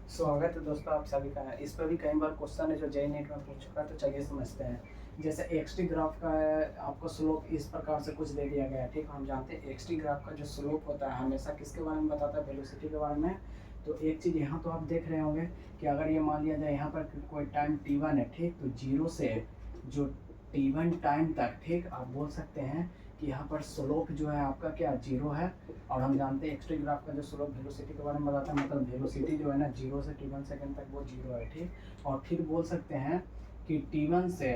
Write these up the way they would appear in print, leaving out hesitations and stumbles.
स्वागत है दोस्तों आप सभी का। इस पर भी कई बार क्वेश्चन है जो जेईई नीट में पूछ चुका है, तो चलिए समझते हैं। जैसे एक्स टी ग्राफ का है, आपको स्लोप इस प्रकार से कुछ दे दिया गया है, ठीक। हम जानते हैं एक्स टी ग्राफ का जो स्लोप होता है हमेशा किसके बारे में बताता है, वेलोसिटी के बारे में। तो एक चीज़ यहाँ तो आप देख रहे होंगे कि अगर ये मान लिया जाए यहाँ पर कोई टाइम t1 है, ठीक। तो जीरो से जो t1 टाइम तक, ठीक, आप बोल सकते हैं कि यहाँ पर स्लोप जो है आपका क्या जीरो है। और हम जानते हैं एक्स टी ग्राफ का जो स्लोप वेलोसिटी के बारे में बताता है, मतलब वेलोसिटी जो है ना जीरो से t1 सेकंड तक वो जीरो है, ठीक। और फिर बोल सकते हैं कि t1 से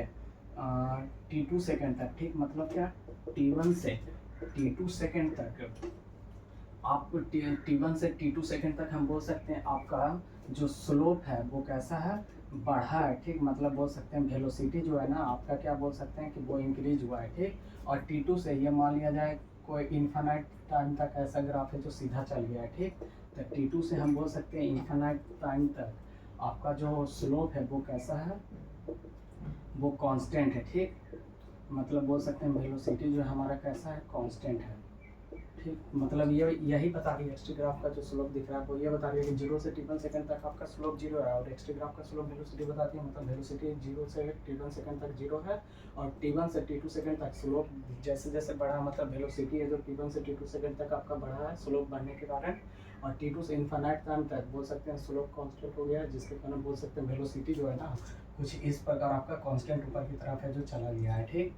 t2 सेकंड तक, ठीक, मतलब क्या t1 से t2 सेकंड तक आपको t1 से t2 सेकंड तक हम बोल सकते हैं आपका जो स्लोप है वो कैसा है, बढ़ा है, ठीक। मतलब बोल सकते हैं वेलोसिटी जो है ना आपका क्या बोल सकते हैं कि वो इंक्रीज हुआ है, ठीक। और t2 से ये मान लिया जाए कोई इन्फिनाइट टाइम तक ऐसा ग्राफ है जो सीधा चल गया है, ठीक। तो t2 से हम बोल सकते हैं इन्फिनाइट टाइम तक आपका जो स्लोप है वो कैसा है, वो कांस्टेंट है, ठीक। मतलब बोल सकते हैं वेलोसिटी जो हमारा कैसा है, कांस्टेंट है, ठीक। मतलब ये यही बता रही है एक्स टी ग्राफ का जो स्लोप दिख रहा है वो ये बता रही है कि जीरो से t1 सेकंड तक आपका स्लोप जीरो है। और एक्स टी ग्राफ का स्लोप वेलोसिटी बताती है, मतलब वेलोसिटी जीरो से t1 सेकंड तक जीरो है। और t1 से t2 सेकंड तक स्लोप जैसे जैसे बढ़ा, मतलब वेलोसिटी है जो t1 से t2 सेकंड तक आपका बढ़ा है स्लोप बढ़ने के कारण। और t2 से इन्फिनाइट टाइम तक बोल सकते हैं स्लोप कांस्टेंट हो गया है, जिसके कारण बोल सकते हैं वेलोसिटी जो है ना कुछ इस प्रकार आपका कांस्टेंट ऊपर की तरफ है जो चला गया है, ठीक।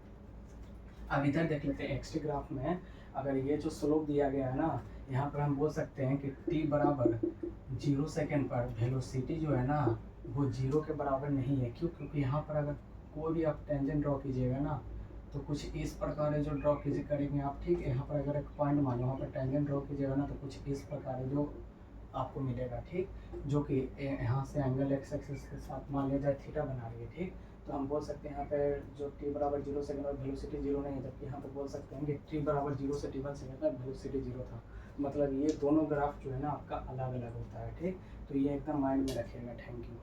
अब इधर देख लेते हैं एक्स टी ग्राफ में। अगर ये जो स्लोप दिया गया है ना, यहाँ पर हम बोल सकते हैं कि t बराबर जीरो सेकेंड पर वेलोसिटी जो है ना वो जीरो के बराबर नहीं है। क्यों? क्योंकि यहाँ पर अगर कोई भी आप टेंजेंट ड्रॉ कीजिएगा ना तो कुछ इस प्रकार है जो ड्रॉ कीजिए करेंगे आप, ठीक है। यहाँ पर अगर एक पॉइंट मानो वहाँ पर टेंजेंट ड्रॉ कीजिएगा ना तो कुछ इस प्रकार है जो आपको मिलेगा, ठीक। जो कि यहाँ से एंगल एक्स एक्सिस के साथ मान लिया जाए थीटा बना रही है, ठीक। तो हम बोल सकते हैं यहाँ पे जो t बराबर जीरो सेकंड और वेलोसिटी जीरो नहीं है, जबकि यहाँ पे बोल सकते हैं कि t बराबर जीरो से t1 सेकंड तक वेलोसिटी जीरो था। मतलब ये दोनों ग्राफ जो है ना आपका अलग अलग होता है, ठीक। तो ये एकदम माइंड में रखिएगा। Thank you.